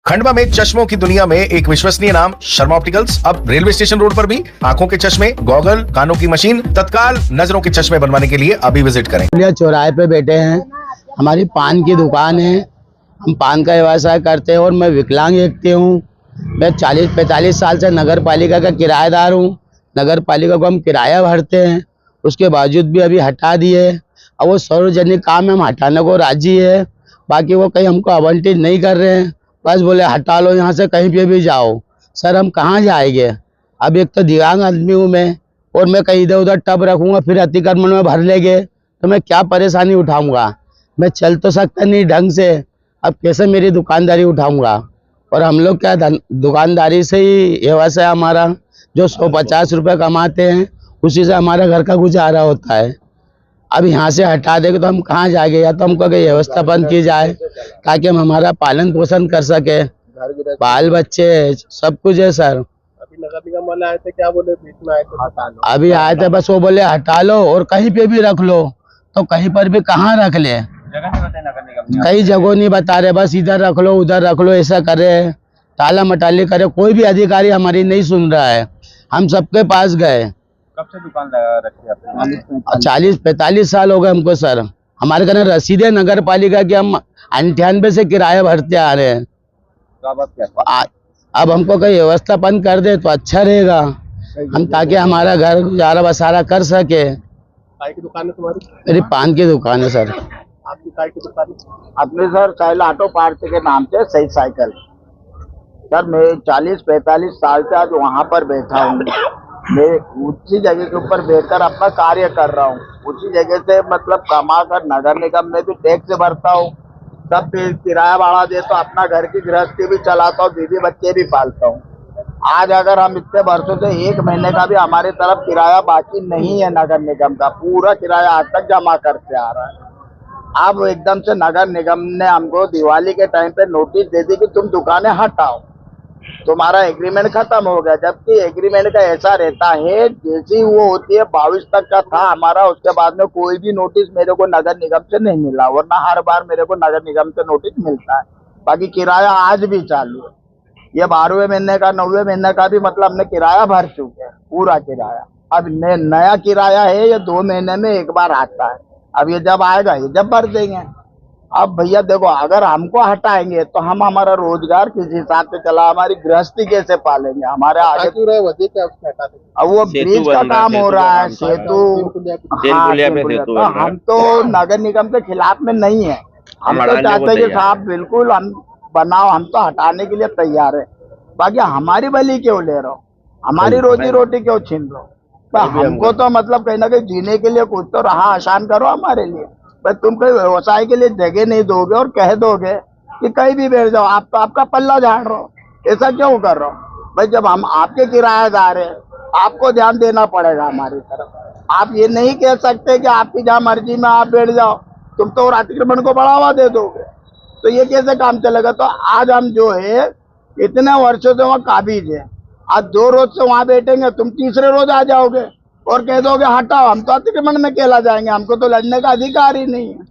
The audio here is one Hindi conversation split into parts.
खंडवा में चश्मों की दुनिया में एक विश्वसनीय नाम शर्मा ऑप्टिकल्स अब रेलवे स्टेशन रोड पर भी आंखों के चश्मे, गॉगल, कानों की मशीन, तत्काल नजरों के चश्मे बनवाने के लिए अभी विजिट करें। चौराहे पे बैठे हैं, हमारी पान की दुकान है, हम पान का व्यवसाय करते हैं और मैं विकलांग व्यक्ति हूँ। मैं 40-45 साल से नगर पालिका का किराएदार हूँ। नगर पालिका को हम किराया भरते हैं, उसके बावजूद भी अभी हटा दिए। अब वो सार्वजनिक काम है, हम हटाने को राजी है, बाकी वो कहीं हमको आवंटित नहीं कर रहे हैं। बस बोले हटा लो यहाँ से, कहीं पे भी जाओ। सर हम कहाँ जाएंगे? अब एक तो दिव्यांग आदमी हूँ मैं, और मैं कहीं इधर उधर टब रखूँगा फिर अतिक्रमण में भर लेंगे तो मैं क्या परेशानी उठाऊँगा? मैं चल तो सकता नहीं ढंग से, अब कैसे मेरी दुकानदारी उठाऊँगा? और हम लोग क्या दुकानदारी से ही व्यवसाय हमारा, जो 150 रुपये कमाते हैं उसी से हमारा घर का गुजारा होता है। अब यहाँ से हटा देंगे तो हम कहाँ जाएंगे? या तो हमको कोई व्यवस्था बंद की जाए ताकि हम हमारा पालन पोषण कर सके, बाल बच्चे सब कुछ है। सर अभी नगर निगम वाले आए थे, क्या बोले? बीच में आए थे, हटा लो। अभी आए थे, बस वो बोले हटा लो और कहीं पे भी रख लो। तो कहीं पर भी कहाँ रख ले? जगह नहीं बताई नगर निगम, कई जगह नहीं बता रहे, बस इधर रख लो उधर रख लो, ऐसा करे, टाला मटाली करे। कोई भी अधिकारी हमारी नहीं सुन रहा है। हम सबके पास गए। कब से दुकान लगा रखी है आपने? 40-45 साल हो गए हमको सर। हमारे घर रसीद है नगर पालिका की, हम 98 से किराया भरते आ रहे हैं। तो अब क्या? अब हमको कोई व्यवस्था बंद कर दे तो अच्छा रहेगा, हम ताकि हमारा घर गुजारा बसारा कर सके। चाय की दुकान है तुम्हारी? मेरी पान की दुकान है सर। आपकी चाय की दुकान है? अपने सर साइल ऑटो पार्ट्स के नाम से सही साइकिल। सर मैं 40-45 साल से आज वहाँ पर बैठा हूँ। मैं उसी जगह के ऊपर बैठकर अपना कार्य कर रहा हूँ। उसी जगह से मतलब कमा कर नगर निगम में भी टैक्स भरता हूँ, सब किराया भाड़ा दे तो अपना घर की गृहस्थी भी चलाता हूँ, बीवी बच्चे भी पालता हूँ। आज अगर हम इतने वर्षों से 1 महीने का भी हमारी तरफ किराया बाकी नहीं है नगर निगम का, पूरा किराया आज तक जमा करते आ रहा है। अब एकदम से नगर निगम ने हमको दिवाली के टाइम पे नोटिस दे दी कि तुम दुकानें हटाओ, तुम्हारा एग्रीमेंट खत्म हो गया। जबकि एग्रीमेंट का ऐसा रहता है, जैसी वो होती है 22 तक का था हमारा, उसके बाद में कोई भी नोटिस मेरे को नगर निगम से नहीं मिला, वरना हर बार मेरे को नगर निगम से नोटिस मिलता है। बाकी किराया आज भी चालू है। ये 12वें महीने का 9वें महीने का भी मतलब हमने किराया भर चुके हैं, पूरा किराया। अब नया किराया है, ये 2 महीने में एक बार आता है। अब ये जब आएगा ये जब भर देंगे। अब भैया देखो, अगर हमको हटाएंगे तो हम हमारा रोजगार किस हिसाब से चला, हमारी गृहस्थी कैसे पालेंगे? हमारे आगे वजह क्या उसको हटा देंगे? अब वो ब्रिज का काम हो रहा है, सेतु। हाँ, तो हम तो नगर निगम के खिलाफ में नहीं है। हम तो चाहते हैं कि साहब बिल्कुल हम बनाओ, हम तो हटाने के लिए तैयार है। बाकी हमारी बलि क्यों ले रहे हो? हमारी रोजी रोटी क्यों छीन लो? हमको तो मतलब कहीं ना कहीं जीने के लिए कुछ तो राह आसान करो हमारे लिए। भाई तुम कोई व्यवसाय के लिए जगह नहीं दोगे और कह दोगे कि कहीं भी बैठ जाओ, आप तो आपका पल्ला झाड़ रहे हो, ऐसा क्यों कर रहे हो? भाई जब हम आपके किराएदार हैं, आपको ध्यान देना पड़ेगा हमारी तरफ। आप ये नहीं कह सकते कि आपकी जहाँ मर्जी में आप बैठ जाओ, तुम तो और अतिक्रमण को बढ़ावा दे दोगे, तो ये कैसे काम चलेगा? तो आज हम जो है इतने वर्षों से वहाँ काबिज है, आज 2 रोज से वहाँ बैठेंगे, तुम तीसरे रोज आ जाओगे और कह दोगे हटाओ, हम तो अतिक्रमण में केला जाएंगे, हमको तो लड़ने का अधिकार ही नहीं है।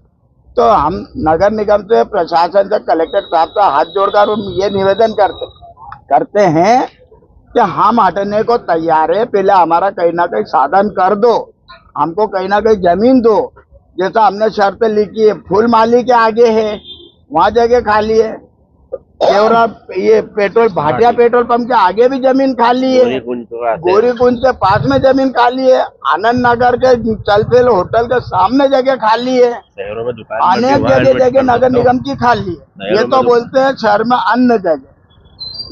तो हम नगर निगम से, प्रशासन से, कलेक्टर साहब का हाथ जोड़कर हम ये निवेदन करते हैं कि हम हटने को तैयार है। पहले हमारा कहीं ना कहीं साधन कर दो, हमको कहीं ना कहीं जमीन दो, जैसा हमने शर्त लिखी है। फूल माली के आगे है, वहाँ जगह खाली है। केवरा ये भाटिया पेट्रोल पंप के आगे भी जमीन खाली है, गौरीकुंज के पास में जमीन खाली है, आनंद नगर के चलफेल होटल के सामने जगह खाली है, अनेक जगह नगर निगम की खाली है। ये तो बोलते हैं शहर में अन्य जगह,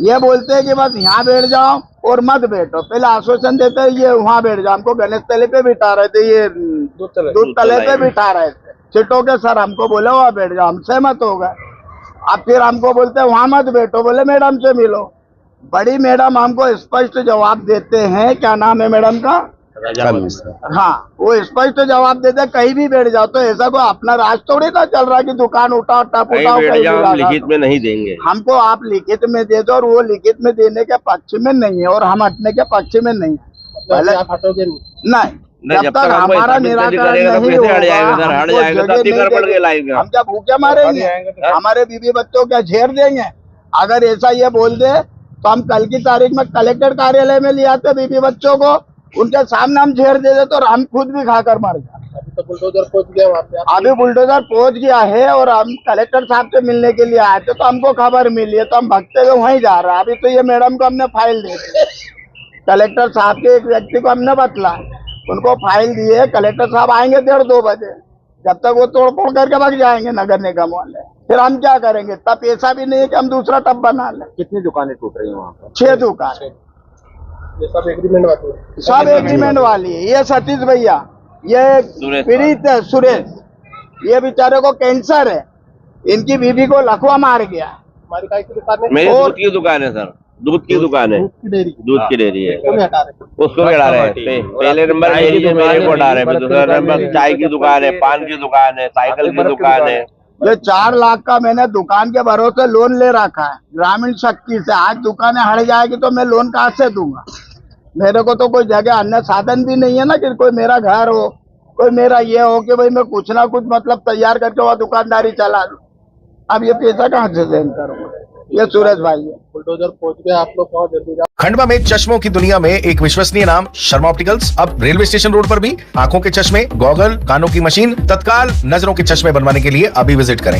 ये बोलते हैं कि बस यहाँ बैठ जाओ और मत बैठो। पहले आश्वासन देते हैं ये वहाँ बैठ जाओ, हमको गणेश तले पे बिठा रहे थे, ये दूध तले पे बिठा रहे थे, चिटो के सर हमको बोले वहाँ बैठ जाओ, हम सहमत हो गए। अब फिर हमको बोलते हैं वहां मत बैठो, बोले मैडम से मिलो। बड़ी मैडम हमको स्पष्ट जवाब देते हैं, क्या नाम है मैडम का? हाँ, वो स्पष्ट जवाब देते हैं कहीं भी बैठ जाओ। तो ऐसा कोई अपना राज थोड़ी ना चल रहा है कि दुकान उठाओ टप उठाओ, लिखित में नहीं देंगे। हमको आप लिखित में दे दो, और वो लिखित में देने के पक्ष में नहीं है और हम हटने के पक्ष में नहीं है। पहले आप हटोगे नहीं, जब तक हमारा निराकरण नहीं होगा, हम क्या भूखे मारेंगे? हमारे बीवी बच्चों क्या झेर देंगे? अगर ऐसा ये बोल दे तो हम कल की तारीख में कलेक्टर कार्यालय में ले आते बीबी बच्चों को, उनके सामने हम झेर दे देते और हम खुद भी खाकर मर जाते। अभी तो बुलडोजर पहुंच गया वहाँ पे। अभी बुलडोजर पहुंच गया है और हम कलेक्टर साहब से मिलने के लिए आए थे, तो हमको खबर मिली है तो हम भगते हुए वहीं जा रहे हैं। अभी तो ये मैडम को हमने फाइल दी थी, कलेक्टर साहब के एक व्यक्ति को हमने बतला, उनको फाइल दी है। कलेक्टर साहब आएंगे 1:30-2 बजे, जब तक वो तोड़ फोड़ करके भाग जाएंगे नगर निगम वाले, फिर हम क्या करेंगे? तब पैसा भी नहीं है कि हम दूसरा टब बना लें। कितनी दुकानें टूट रही हैं वहाँ पर? 6 दुकान, ये सब एग्रीमेंट वाली है? सब एग्रीमेंट वाली है। ये सतीश भैया, ये पीड़ित है सुरेश, ये बेचारे को कैंसर है, इनकी बीवी को लकवा मार गया। हमारी काय की दुकान है? मेरी दूध की दुकान है सर, दूध की दुकान है, दूध की डेयरी है, उसको भी हटा रहे हैं। उसको भी हटा रहे हैं। पहले नंबर मेरी है, मेरे को हटा रहे हैं। दूसरा नंबर चाय की दुकान है, पान की दुकान है, साइकिल की दुकान है। ये 4 लाख का मैंने दुकान के भरोसे लोन ले रखा है ग्रामीण शक्ति से। आज दुकानें हट जाएगी तो मैं लोन कहाँ से दूंगा? मेरे को तो कोई जगह अन्य साधन भी नहीं है ना कि कोई मेरा घर हो, कोई मेरा ये हो कि भाई मैं कुछ ना कुछ मतलब तैयार करके वह दुकानदारी चला लूं। अब ये पैसा कहाँ से देन करूंगा? ये सुरेश भाई है। बुलडोजर पहुंच गया, आप लोग बहुत जल्दी जाओ। खंडवा में चश्मों की दुनिया में एक विश्वसनीय नाम शर्मा ऑप्टिकल्स अब रेलवे स्टेशन रोड पर भी आंखों के चश्मे, गॉगल, कानों की मशीन, तत्काल नजरों के चश्मे बनवाने के लिए अभी विजिट करें।